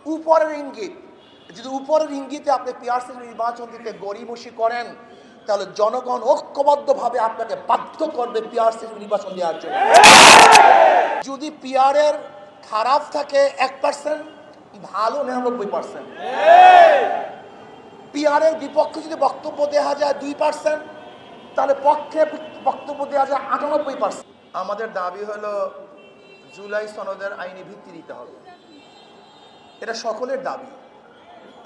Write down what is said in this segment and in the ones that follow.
উপরের ইঙ্গিত। যদি উপরের ইঙ্গিতে আপনি পিআরসি নির্বাচন দিতে গড়িমসি করেন, তাহলে জনগণ ঐক্যবদ্ধভাবে আপনাকে বাধ্য করবে পিআরসি নির্বাচন দেওয়ার জন্য। যদি পিআরের খারাপ থাকে 1%, ভালো 99%। পিআরের বিপক্ষে যদি বক্তব্য দেওয়া যায় 2%, তাহলে পক্ষে বক্তব্য দেওয়া যায় 98%। আমাদের দাবি হলো জুলাই সনদের আইনি ভিত্তি দিতে হবে। এটা সকলের দাবি,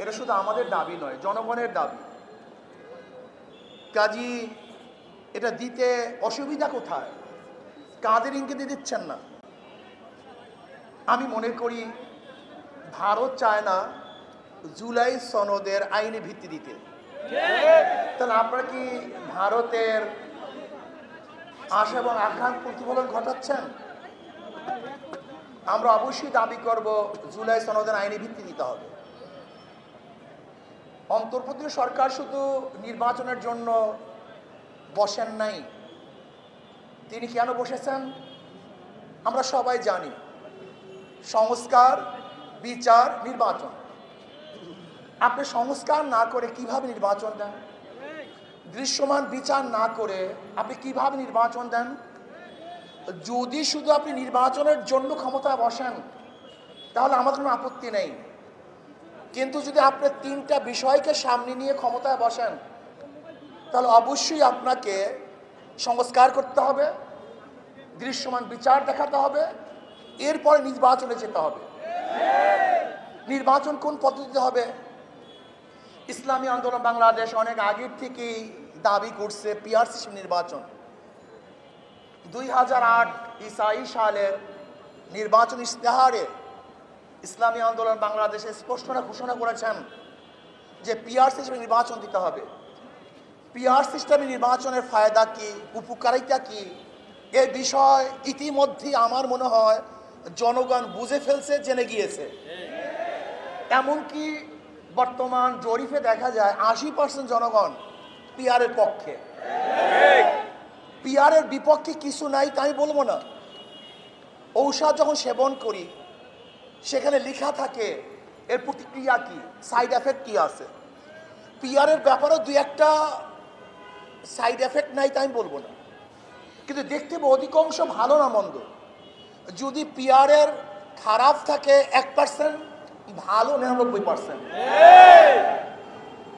এটা শুধু আমাদের দাবি নয়, জনগণের দাবি। কাজী এটা দিতে অসুবিধা কোথায়? কাদের ইঙ্গিতে দিচ্ছেন না? আমি মনে করি ভারত চায় না জুলাই সনদের আইনি ভিত্তি দিতে। তাহলে আপনারা কি ভারতের আশা এবং আকাঙ্ক্ষার প্রতিফলন ঘটাচ্ছেন? আমরা অবশ্যই দাবি করব জুলাই সনদের আইনি ভিত্তি দিতে হবে। অন্তর্বর্তী সরকার শুধু নির্বাচনের জন্য বসেন নাই। তিনি কেন বসেছেন আমরা সবাই জানি। সংস্কার, বিচার, নির্বাচন। আপনি সংস্কার না করে কিভাবে নির্বাচন দেন? দৃশ্যমান বিচার না করে আপনি কিভাবে নির্বাচন দেন? যদি শুধু আপনি নির্বাচনের জন্য ক্ষমতায় বসেন তাহলে আমার কোনো আপত্তি নেই, কিন্তু যদি আপনি তিনটা বিষয়কে সামনে নিয়ে ক্ষমতায় বসেন তাহলে অবশ্যই আপনাকে সংস্কার করতে হবে, দৃশ্যমান বিচার দেখাতে হবে, এরপরে নির্বাচনে যেতে হবে। নির্বাচন কোন পদ্ধতিতে হবে? ইসলামী আন্দোলন বাংলাদেশ অনেক আগের থেকেই দাবি করছে পিআরসি নির্বাচন। 2008 ইসাই সালের নির্বাচন ইশতেহারে ইসলামী আন্দোলন বাংলাদেশে স্পষ্ট ঘোষণা করেছেন যে পিআর সিস্টেমে নির্বাচন দিতে হবে। পিআর সিস্টেমে নির্বাচনের ফায়দা কি, উপকারিতা কি, এই বিষয় ইতিমধ্যে আমার মনে হয় জনগণ বুঝে ফেলছে, জেনে গিয়েছে। এমনকি বর্তমান জরিপে দেখা যায় 80% জনগণ পিআরের পক্ষে। পিআরের বিপক্ষে কিছু নাই তাই বলবো না। ঔষধ যখন সেবন করি সেখানে লেখা থাকে এর প্রতিক্রিয়া কি, সাইড এফেক্ট কি আছে। পিআরের ব্যাপারে দুই একটা সাইড এফেক্ট নাই তাই বলবো না, কিন্তু দেখতে অধিকাংশ ভালো না মন্দ। যদি পিআরের খারাপ থাকে 1%, ভালো 99%।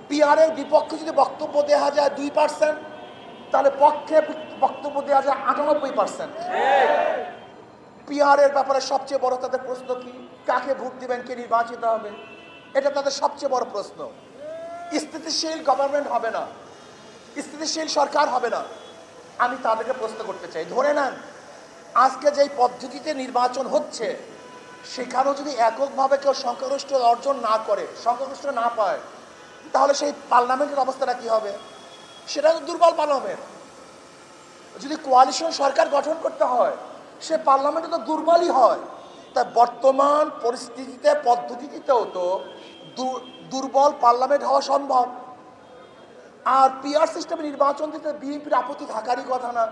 পিআরের বিপক্ষে যদি বক্তব্য দেওয়া যায় 2%, তাহলে পক্ষে বক্তব্য দেওয়া যায় 98%। পিআরের ব্যাপারে সবচেয়ে বড় তাদের প্রশ্ন কি? কাকে ভোট দিবেন, কে নির্বাচিত হবে? এটা তাদের সবচেয়ে বড় প্রশ্ন। স্থিতিশীল গভর্নমেন্ট হবে না, স্থিতিশীল সরকার হবে না। আমি তাদেরকে প্রশ্ন করতে চাই, ধরে নেন আজকে যেই পদ্ধতিতে নির্বাচন হচ্ছে সেখানেও যদি এককভাবে কেউ সংখ্যাগরিষ্ঠ অর্জন না করে, সংখ্যাগরিষ্ঠ না পায়, তাহলে সেই পার্লামেন্টের অবস্থাটা কি হবে? সেটা তো দুর্বল পার্লামেন্ট। যদি কোয়ালিশন সরকার গঠন করতে হয় সে পার্লামেন্টে তো দুর্বলই হয়। তাই বর্তমান পরিস্থিতিতে পদ্ধতিতেও তো দুর্বল পার্লামেন্ট হওয়া সম্ভব। আর পিআর সিস্টেমে নির্বাচন দিতে বিএনপির আপত্তি থাকারই কথা না,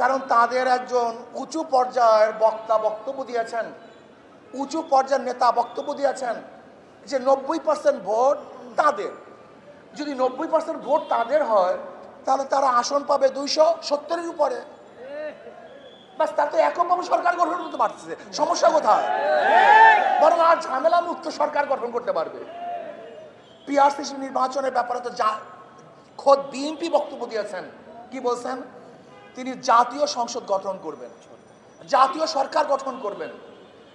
কারণ তাদের একজন উঁচু পর্যায়ের বক্তা বক্তব্য দিয়েছেন, উঁচু পর্যায়ের নেতা বক্তব্য দিয়েছেন যে 90% ভোট তাদের। যদি 90% ভোট তাদের হয় তাহলে তারা আসন পাবে 270-এর উপরে। বাস, তার তো এককভাবে সরকার গঠন করতে পারছে, সমস্যা কোথায়? বরং আর ঝামেলা মুক্ত সরকার গঠন করতে পারবে। পিআরসি নির্বাচনের ব্যাপারে তো খোদ বিএনপি বক্তব্য দিয়েছেন। কি বলছেন? তিনি জাতীয় সংসদ গঠন করবেন, জাতীয় সরকার গঠন করবেন।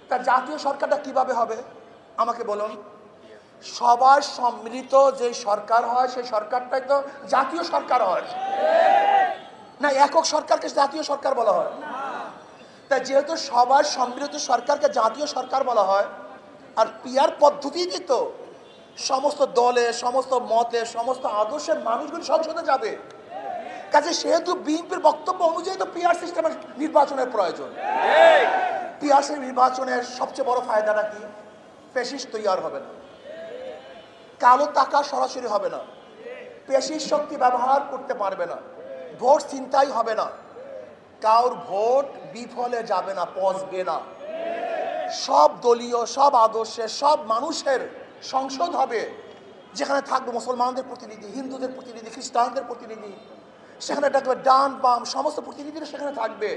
তা জাতীয় সরকারটা কিভাবে হবে আমাকে বলুন? সবার সম্মিলিত যে সরকার হয় সেই সরকারটাই তো জাতীয় সরকার হয় না, একক সরকারকে জাতীয় সরকার বলা হয়। তা যেহেতু সবার সম্মিলিত সরকারকে জাতীয় সরকার বলা হয়, আর পিআর পদ্ধতিতে তো সমস্ত দলে, সমস্ত মতে, সমস্ত আদর্শের মানুষগুলি সংসদে যাবে। কাজে সেহেতু বিএনপির বক্তব্য অনুযায়ী তো পিআর সিস্টেমের নির্বাচনের প্রয়োজন। পিআর নির্বাচনের সবচেয়ে বড় ফায়দাটা কি? ফ্যাসিস্ট তৈরি হবে না, কালো টাকা সরাসরি হবে না, পেশির শক্তি ব্যবহার করতে পারবে না, ভোট ছিনতাই হবে না, কারোর ভোট বিফলে যাবে না, পচবে না। সব দলীয়, সব আদর্শের, সব মানুষের সংসদ হবে, যেখানে থাকবে মুসলমানদের প্রতিনিধি, হিন্দুদের প্রতিনিধি, খ্রিস্টানদের প্রতিনিধি, সেখানে থাকবে ডান বাম সমস্ত প্রতিনিধিরা সেখানে থাকবে।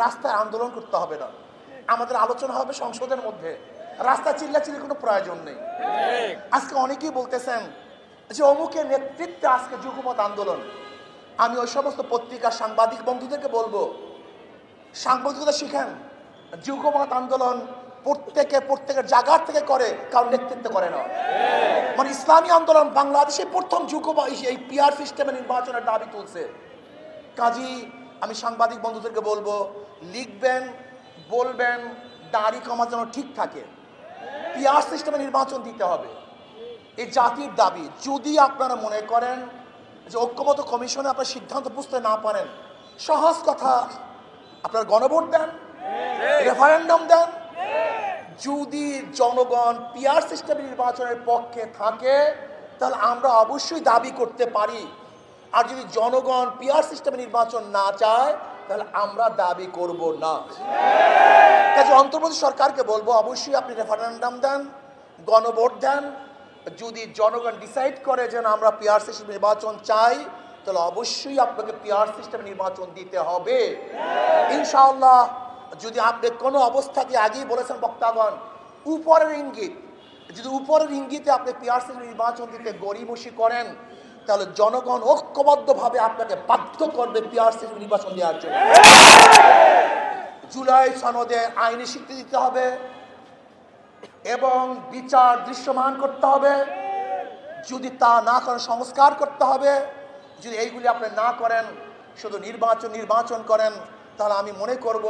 রাস্তায় আন্দোলন করতে হবে না, আমাদের আলোচনা হবে সংসদের মধ্যে। রাস্তায় চিল্লাচিল্লির কোনো প্রয়োজন নেই। আজকে অনেকেই বলতেছেন যে অমুকের নেতৃত্বে আজকে যুগপৎ আন্দোলন। আমি ওই সমস্ত পত্রিকার সাংবাদিক বন্ধুদেরকে বলবো, সাংবাদিকতা শিখেন। যুগপৎ আন্দোলন প্রত্যেকের জায়গার থেকে করে, কারণ নেতৃত্ব করে না। মানে ইসলামী আন্দোলন বাংলাদেশে প্রথম এই পিআর সিস্টেমে নির্বাচনের দাবি তুলছে। কাজী আমি সাংবাদিক বন্ধুদেরকে বলবো, লিখবেন, বলবেন, দাড়ি কমা যেন ঠিক থাকে। পিআর সিস্টেমে নির্বাচন দিতে হবে, এই জাতির দাবি। যদি আপনারা মনে করেন যে ঐক্যমত কমিশনে আপনার সিদ্ধান্ত বুঝতে না পারেন, সহজ কথা, আপনার গণভোট দেন, রেফারেন্ডাম দেন। যদি জনগণ পিআর সিস্টেম নির্বাচনের পক্ষে থাকে তাহলে আমরা অবশ্যই দাবি করতে পারি। আর যদি জনগণ পিআর সিস্টেমে নির্বাচন না চায় তাহলে আমরা দাবি করব না। কাজে অন্তর্বর্তী সরকারকে বলবো, অবশ্যই আপনি রেফারেন্ডাম দেন, গণভোট দেন। যদি জনগণ ডিসাইড করে যে আমরা পিআর সিস্টেম নির্বাচন চাই, তাহলে অবশ্যই আপনাকে পিআর সিস্টেম নির্বাচন দিতে হবে ইনশাআল্লাহ। যদি আপনি কোনো অবস্থাতে আগেই বলেছেন বক্তাগণ, উপরের ইঙ্গিত, যদি উপরের ইঙ্গিতে আপনি পিআর সিস্টেম নির্বাচন দিতে গড়িমসি করেন, তাহলে জনগণ ঐক্যবদ্ধভাবে আপনাকে বাধ্য করবে পিআর সিস্টেম নির্বাচন দেওয়ার জন্য। জুলাই সনদে আইনি স্বীকৃতি দিতে হবে এবং বিচার দৃশ্যমান করতে হবে। যদি তা না করেন সংস্কার করতে হবে। যদি এইগুলি আপনি না করেন, শুধু নির্বাচন করেন, তাহলে আমি মনে করব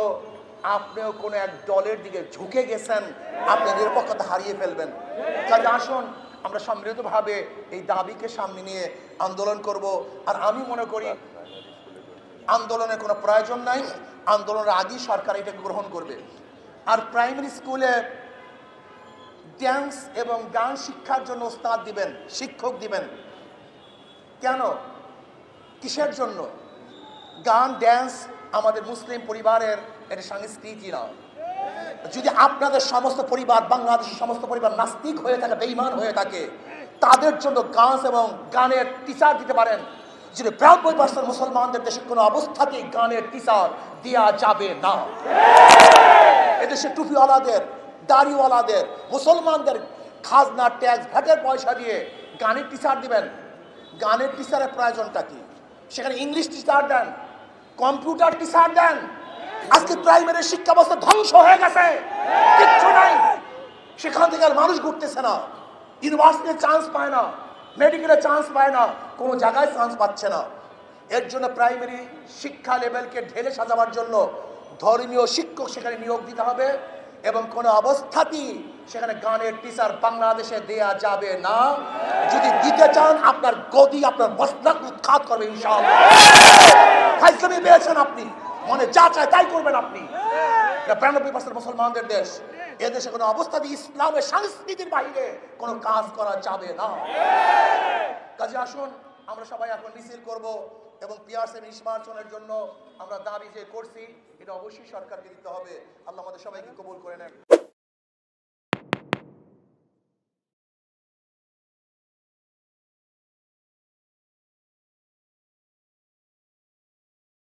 আপনিও কোনো এক দলের দিকে ঝুঁকে গেছেন, আপনি নিরপেক্ষতা হারিয়ে ফেলবেন। কাজে আসুন আমরা সমৃদ্ধভাবে এই দাবিকে সামনে নিয়ে আন্দোলন করব। আর আমি মনে করি আন্দোলনের কোনো প্রয়োজন নাই, আন্দোলনের আগেই সরকার এটাকে গ্রহণ করবে। আর প্রাইমারি স্কুলে ড্যান্স এবং গান শিক্ষার জন্য ওস্তাদ দিবেন, শিক্ষক দিবেন। কেন, কিসের জন্য? গান ড্যান্স আমাদের মুসলিম পরিবারের এটা সংস্কৃতি না। যদি আপনাদের সমস্ত পরিবার, বাংলাদেশের সমস্ত পরিবার নাস্তিক হয়ে থাকে, বেঈমান হয়ে থাকে, তাদের জন্য গান এবং গানের টিচার দিতে পারেন। যদি 92% মুসলমানদের দেশে কোনো অবস্থাতেই গানের টিচার দেওয়া যাবে না। এদেশে টুপিওয়ালাদের, দাড়িওয়ালাদের, মুসলমানদের খাজনা, ট্যাক্স, ভ্যাটের পয়সা দিয়ে গানের টিচার দিবেন। গানের টিচারের প্রয়োজনটা কি? সেখানে ইংলিশ টিচার দেন, কম্পিউটার টিচার দেন। আজকে প্রাইমারি শিক্ষা ব্যবস্থা ধ্বংস হয়ে গেছে, কিচ্ছু নাই। সেখান থেকে আর মানুষ ঘুরতেছে না, ইউনিভার্সিটিতে চান্স পায় না, মেডিকেলে চান্স পায় না, কোনো জায়গায় চান্স পাচ্ছে না। এর জন্য প্রাইমারি শিক্ষা লেভেলকে ঢেলে সাজাবার জন্য ধর্মীয় শিক্ষক সেখানে নিয়োগ দিতে হবে এবং কোনো অবস্থাতেই সেখানে গানের টিচার বাংলাদেশে দেয়া যাবে না। যদি দিতে চান আপনার গদি, আপনার মস্তক উৎখাত করবে ইনশাআল্লাহ। ফাইজলামি পেয়েছেন আপনি, মনে যা চায় তাই করবেন আপনি। 92% মুসলমানদের দেশ, এদেশে কোনো অবস্থাতে ইসলামের সংস্কৃতির বাইরে কোনো কাজ করা যাবে না। কাজে আসুন আমরা সবাই এখন মিছিল করব এবং পিআর সিস্টেম নির্বাচনের জন্য আমরা দাবি যে করছি এটা অবশ্যই সরকারকে দিতে হবে। আল্লাহ আমাদের সবাইকে কবুল করে নেন।